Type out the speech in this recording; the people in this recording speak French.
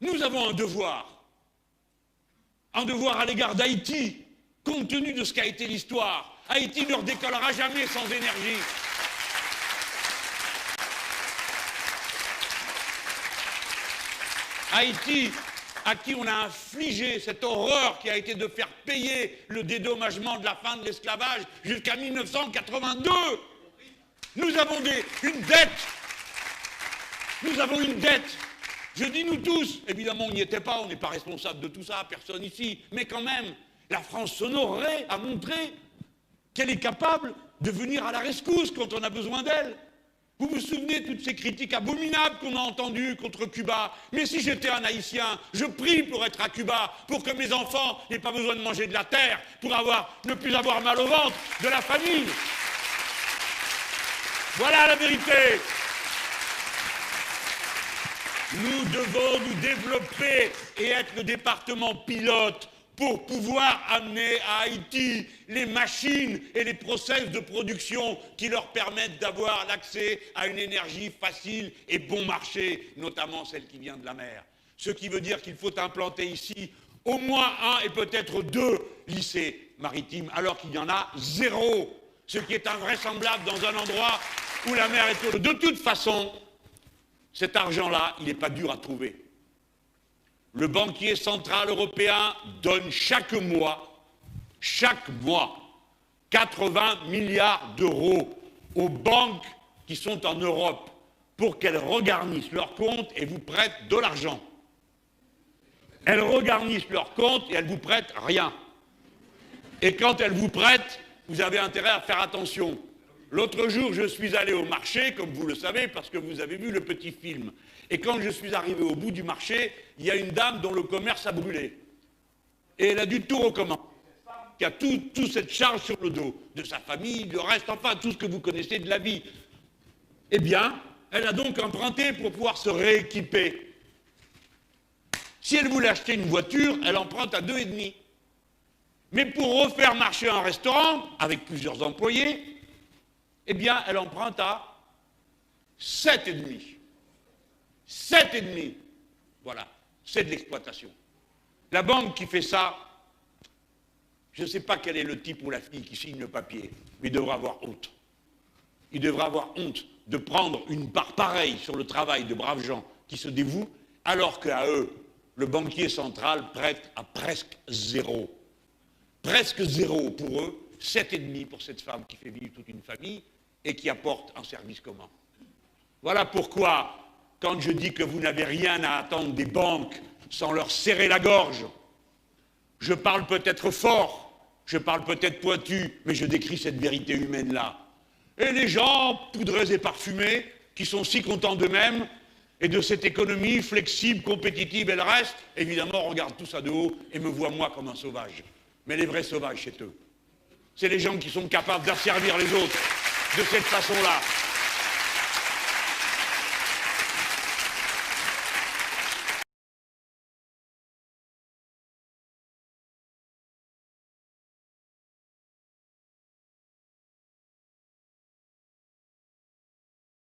Nous avons un devoir à l'égard d'Haïti, compte tenu de ce qu'a été l'histoire. Haïti ne redécollera jamais sans énergie. Haïti, à qui on a infligé cette horreur qui a été de faire payer le dédommagement de la fin de l'esclavage jusqu'à 1982. Nous avons une dette. Nous avons une dette. Je dis nous tous, évidemment on n'y était pas, on n'est pas responsable de tout ça, personne ici, mais quand même, la France s'honorerait à montrer qu'elle est capable de venir à la rescousse quand on a besoin d'elle. Vous vous souvenez de toutes ces critiques abominables qu'on a entendues contre Cuba? Mais si j'étais un Haïtien, je prie pour être à Cuba, pour que mes enfants n'aient pas besoin de manger de la terre, pour ne plus avoir mal au ventre, de la famine. Voilà la vérité. Nous devons nous développer et être le département pilote pour pouvoir amener à Haïti les machines et les process de production qui leur permettent d'avoir l'accès à une énergie facile et bon marché, notamment celle qui vient de la mer. Ce qui veut dire qu'il faut implanter ici au moins 1 et peut-être 2 lycées maritimes, alors qu'il y en a 0, ce qui est invraisemblable dans un endroit où la mer est... De toute façon, cet argent-là, il n'est pas dur à trouver. Le banquier central européen donne chaque mois, 80 milliards d'euros aux banques qui sont en Europe pour qu'elles regarnissent leurs comptes et vous prêtent de l'argent. Elles regarnissent leurs comptes et elles vous prêtent rien. Et quand elles vous prêtent, vous avez intérêt à faire attention. L'autre jour, je suis allé au marché, comme vous le savez, parce que vous avez vu le petit film. Et quand je suis arrivé au bout du marché, il y a une dame dont le commerce a brûlé. Et elle a dû tout recommencer. Qui a toute cette charge sur le dos, de sa famille, le reste, enfin, tout ce que vous connaissez de la vie. Eh bien, elle a donc emprunté pour pouvoir se rééquiper. Si elle voulait acheter une voiture, elle emprunte à 2,5. Mais pour refaire marcher un restaurant, avec plusieurs employés, eh bien, elle emprunte à 7,5. 7,5. Voilà, c'est de l'exploitation. La banque qui fait ça, je ne sais pas quel est le type ou la fille qui signe le papier, mais il devrait avoir honte. Il devrait avoir honte de prendre une part pareille sur le travail de braves gens qui se dévouent, alors qu'à eux, le banquier central prête à presque 0. Presque 0 pour eux, 7,5 pour cette femme qui fait vivre toute une famille et qui apporte un service commun. Voilà pourquoi, quand je dis que vous n'avez rien à attendre des banques sans leur serrer la gorge, je parle peut-être fort, je parle peut-être pointu, mais je décris cette vérité humaine-là. Et les gens, poudrés et parfumés, qui sont si contents d'eux-mêmes et de cette économie flexible, compétitive et le reste, évidemment, regardent tout ça de haut et me voient moi comme un sauvage. Mais les vrais sauvages, c'est eux. C'est les gens qui sont capables d'asservir les autres de cette façon-là.